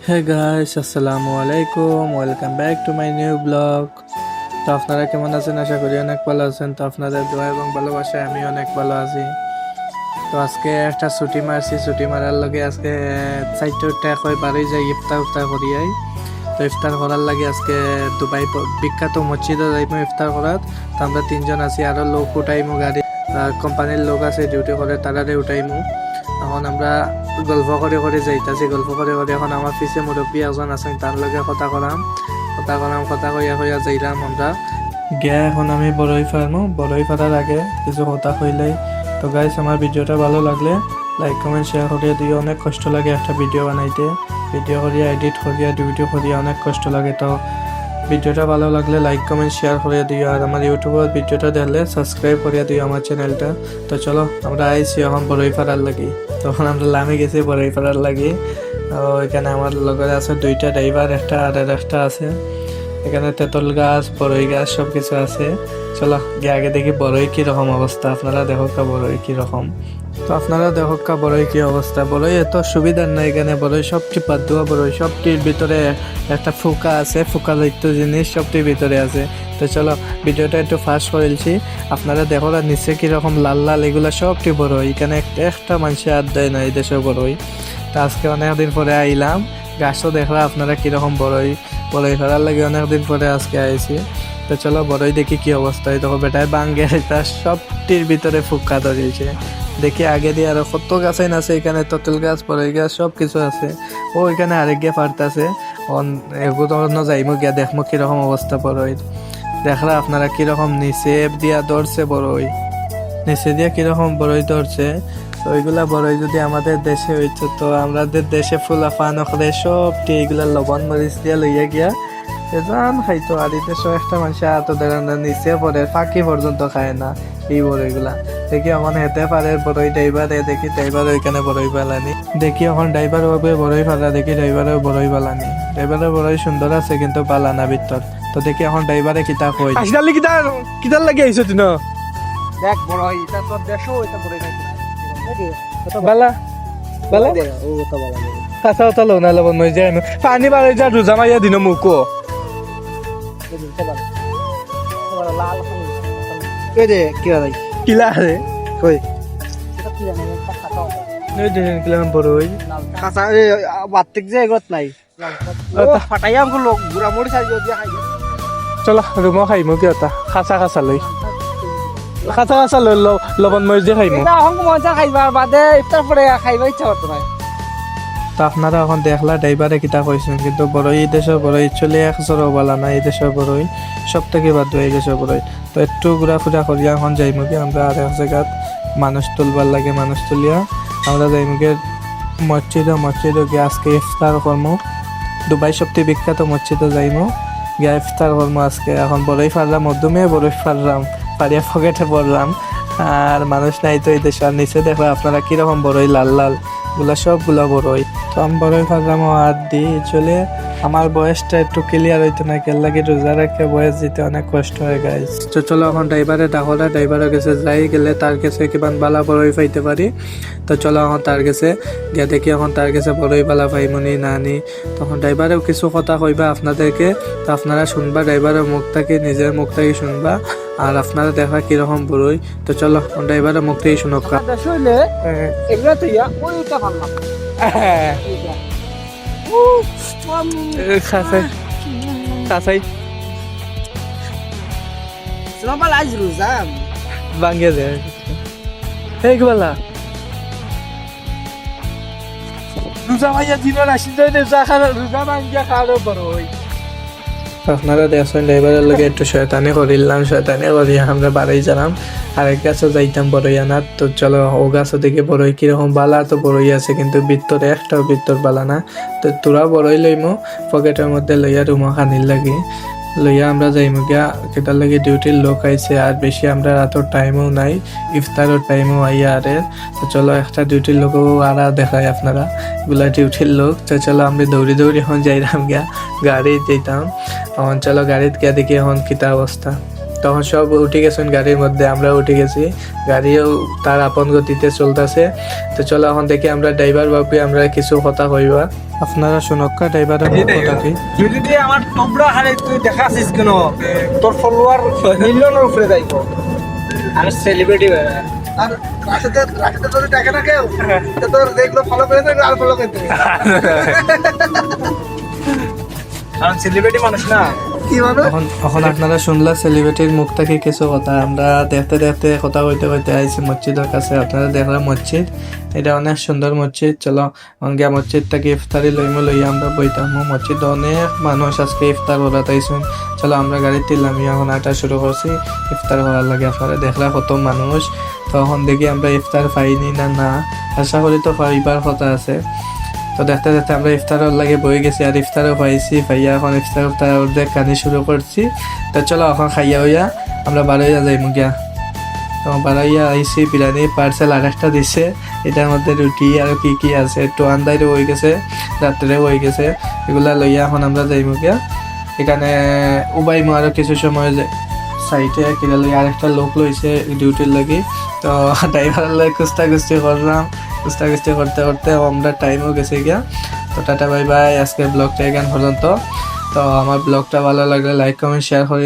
Hey guys, আসসালামু আলাইকুম, welcome back to my new blog. তো আপনারা কেমন আছেন? আশা করি অনেক ভালো আছেন। তো আপনাদের দোয়া এবং ভালোবাসায় আমি অনেক ভালো আছি। তো আজকে একটা ছুটি মারছি, ছুটি মারার লগে আজকে 4টা কই বাড়ি যাই ইফতার করি আই। তো ইফতার করার লাগে আজকে দুবাই বিখ্যাত মসজিদে যাইমু ইফতার করার। তো আমরা 3জন আছি, আরও লোক উঠাইমু গাড়ি, কোম্পানির লোক আছে ডিউটি করে, তারারে উঠাইমু। এখন আমরা গল্প করে করে যাইতাছি, গল্প করে করে এখন আমার পিছে মুরব্বী একজন আছেন, তার লগে কথা কইয়া যাইলাম আমরা গিয়া। এখন আমি বড়ই ফারার আগে কিছু কথা কইলাই। তো গাইস, আমার ভিডিওটা ভালো লাগলে লাইক কমেন্ট শেয়ার করিয়া দিও। অনেক কষ্ট লাগে একটা ভিডিও বানাইতে, ভিডিও করিয়া এডিট করিয়া ডিউটি করিয়া অনেক কষ্ট লাগে। তো ভিডিওটা ভালো লাগলে লাইক কমেন্ট শেয়ার করিয়া দিও, আর আমার ইউটিউবের ভিডিওটা দেখলে সাবস্ক্রাইব করিয়া দিও আমার চ্যানেলটা। তো চলো আমরা আইছি এখন বড়ই ফারার লাগি। তখন আমরা লামে গেছি বড়ই ফারার লাগি। এখানে আমার লগরে আছে 2টা ড্রাইভার, একটা আর একটা আছে। এখানে তেঁতুল গাছ, বড়ই গাছ সব কিছু আছে। চলো গিয়ে আগে দেখি বড়ই কীরকম অবস্থা। আপনারা দেখো বড়ই কীরকম। তো আপনারা দেখো বড়ই কী অবস্থা। বড়ই এত সুবিধার নাই এখানে। বড়ই সবটি বাদ দেওয়া, বড়ই সবটির ভিতরে একটা ফুকা আছে, ফুকা জাতীয় জিনিস সবটির ভিতরে আছে। তো চলো ভিডিওটা একটু ফাস্ট করেছি, আপনারা দেখো না নিচে কীরকম লাল লাল, এগুলো সবটি বড়ই। এখানে একটা মানুষের আর দেয় না এই দেশে বড়ই। তো আজকে অনেকদিন পরে আইলাম, গাছও দেখলাম আপনারা কীরকম বড়ই ফেরার লাগে অনেকদিন পরে আজকে আইছি। তো চলো বড়ই দেখি কি অবস্থা। দেখো বেটায় বাঙ্গে তার সবটির ভিতরে ফুকা ধরেছে। দেখি আগে দিয়ে আরো কত গাছাই আছে, এখানে তেঁতুল গাছ, বড়ই গাছ সব কিছু আছে। ও এখানে আরেক গিয়ে পারতাছে, এগুলো যাইমো গিয়া দেখমো কিরকম অবস্থা বড়ই। দেখলা আপনারা কিরকম নিচে দিয়া ধরছে বড়ই, নিচে দিয়া কিরকম বড়ই ধরছে। তো ওইগুলা বড়ই যদি আমাদের দেশে হইতো, তো আমাদের দেশে ফুলা ফান ওখানে সবটি এইগুলা লবণ মরিচ দিয়া লইয়া গিয়া এজন খাইতো। আর এই দেশে একটা মানুষের এত নিচে পড়ে, ফাঁকি পর্যন্ত খায় না এই বড়ইগুলা। দেখি এখন হেতে পারে বড়ই ড্রাইভারে, দেখি ড্রাইভার ওইখানে বড়ই পালানি। দেখি এখন ড্রাইভার হবে বড়ই পালা, দেখি ড্রাইভারে বড়ই পালানি। ড্রাইভারের বড়ই সুন্দর আছে কিন্তু পালানা ভিতর। তো দেখি এখন ড্রাইভারে কিতা কই। আসলে কিতার লাগি আইছো তুই? দেখ বড় হয় এটা তোর দেশও এটা বড় হয় বালা বালা ও তো বলা যাবে কাঁচা কথা লো না লবণ মই যায় পানি বাড়ি যা রোজা মাইয়া দিন মুকো লাল এই দে কি ভাই কিলা রে কই এটা কি জানি একটা খাতা নই দিন কিলা বড়ই কাঁচা বাতিক যে এগত নাই ফাটাইয়া আমগো লোক বুড়া মরি সাইজ দিয়া খাই চলা রুমো খাইমু কি ওটা খাঁচা খাঁচা লই খাঁচা খাঁচা লই লবণ মরিচ দিয়ে খাইমু। এটা হং মজা খাইবার বাদে ইফতার পরে খাইবা ইচ্ছা করতে নাই। তো আপনারা এখন দেখলা ড্রাইভারে কিতা কইছেন, কিন্তু বড়ই এই দেশের বড়ই চলে একশোরও বলা না। এই দেশের বড়ই সব থেকে বাদ এই দেশের বড়ই। তো একটু ঘোরাফেরা করিয়া এখন যাইমু কি আমরা আর এক জায়গাত মানুষ তুলবার লাগে। মানুষ তুলিয়া আমরা যাইমু গিয়ে মসজিদে গিয়ে আজকে ইফতার করমু। দুবাই সবথেকে বিখ্যাত মসজিদে যাইমু গিয়া ইফতার করমু আজকে। এখন বড়ই ফারলাম, মধ্যমে বড়ই ফারলাম, পারিয়া পকেটে পড়লাম। আর মানুষ নাই তো এই দেশে। আর নিচে দেখো আপনারা কিরকম বড়ই লাল লাল, গুলা সবগুলা বড়ই। তো আমি বড়ই ফারলাম হাত দিয়ে চলে। আমার বয়সটা একটু ক্লিয়ার হইতো না, কেন লাগে রোজা রাখে বয়স দিতে অনেক কষ্ট হয় গাইস। তো চলো এখন ড্রাইভারে ডাকলা, ড্রাইভারের কাছে যাই, গেলে তার কাছে কিমান বালা বড়ই পাইতে পারি। তো চলো এখন তার কাছে গিয়া দেখি এখন তার কাছে বড়ই বালা পাইমনি না নি। তখন ড্রাইভারেও কিছু কথা কইবা আপনাদেরকে, তো আপনারা শুনবা, ড্রাইভারের মুখ থেকে নিজের মুখ থেকে শুনবা, আর আপনারা দেখা কিরকম বড়ই। তো চলো ড্রাইভারের মুখ থেকেই শুনক। দেশ হইলে এগুলা তো ইয়া ওইটা ভাবলাম খাঁচাই সবাই আজ রোজা ভাঙ্গে যায় এই বলা রোজা ভাইয়া দিনের আসি যায় রোজা ভাঙ্গিয়া খাওয়ারও বড় হই। আপনারা দেখছেন ড্রাইভারের লগে একটু শয়তানি করিলাম, শয়তানি করিয়া আমরা বাড়াই জানাম। আরেক গাছও যাইতাম বড়ই আনার। তো চলো ও গাছও দেখি বড়ই কিরকম বালা। তো বড়ই আছে কিন্তু ভিতরে একটাও ভিতর বালা না। তো তোরা বড়ই লইমো পকেটের মধ্যে লইয়া রুমো খানির লাগি লইয়া আমরা যাইমু গিয়া। কেটার লাগে ডিউটির লোক আইছে, আর বেশি আমরা রাতের টাইমও নাই, ইফতারের টাইমও আইয়া আরে। তো চলো একটা ডিউটির লোকও আরা দেখায় আপনারা, এগুলা ডিউটির লোক। তো চলো আমরা দৌড়ি এখন যাইলাম গিয়া গাড়ি যেতাম। এখন চলো গাড়িতে গিয়া দেখি এখন কিতা অবস্থা। তখন সব উঠে গেছেন গাড়ির মধ্যে, আমরা উঠে গেছি, গাড়িও তার আপন গতিতে চলতেছে। তো চলো এখন দেখি আমরা ড্রাইভার বাবুকে আমরা কিছু কথা কইবা, আপনারা শুনক্কা ড্রাইভারের কথা কি। তুই যদি আমার টবড়া হারে তুই দেখাছিস কেন তোর ফলোয়ার মিলিয়নের উপরে যাইব। আমি সেলিব্রিটি আর রাস্তাতে তোর টাকা না কেউ তোর দেখলো ফলো করে দেবে আর ফলো করতে কারণ সেলিব্রিটি মানুষ না কি বলো। এখন আপনারা শুনলা সেলিব্রিটির মুখ থেকে কিছু কথা। আমরা দেখতে দেখতে কথা কইতে কইতে আইছি মসজিদের কাছে। আপনারা দেখলাম মসজিদ, এটা অনেক সুন্দর মসজিদ। চলো অঙ্গিয়া মসজিদ থেকে ইফতারি লইয়া আমরা বইতাম। মসজিদে অনেক মানুষ আজকে ইফতার করা তাইছেন। চলো আমরা গাড়িতে নামিয়ে এখন আটা শুরু করছি ইফতার করার লাগে। আপনারা দেখলা কত মানুষ। তখন দেখি আমরা ইফতার পাইনি না আশা করি তো পাইবার কথা আছে। তো দেখতে দেখতে আমরা ইফতারের লাগে বয়ে গেছি আর ইফতারও পাইছি। ভাইয়া এখন ইফতার অর্ধেক কানি শুরু করছি। তো চলো এখন খাইয়া হইয়া আমরা বারোইয়া যাই মুগিয়া। তো বারোইয়া আইসি বিরিয়ানি পার্সেল আর একটা দিছে, এটার মধ্যে রুটি আর কি আছে, একটু আন্দাইরও হয়ে গেছে, রাত্রেও হয়ে গেছে। এগুলা লইয়া এখন আমরা যাই মুগিয়া। এখানে উবাইমু আরও কিছু সময় সাইটে কিনা লই আরেকটা লোক লইছে ডিউটির লাগি। তো ড্রাইভারের লাগে কুস্তাকুস্তি করলাম, কুস্তাকুস্তি করতে করতে আমরা টাইমও গেছে গিয়া। তো টাটা বাই বাই, আজকের ব্লগটা এখান পর্যন্ত। তো আমার ব্লগটা ভালো লাগলে লাইক কমেন্ট শেয়ার করে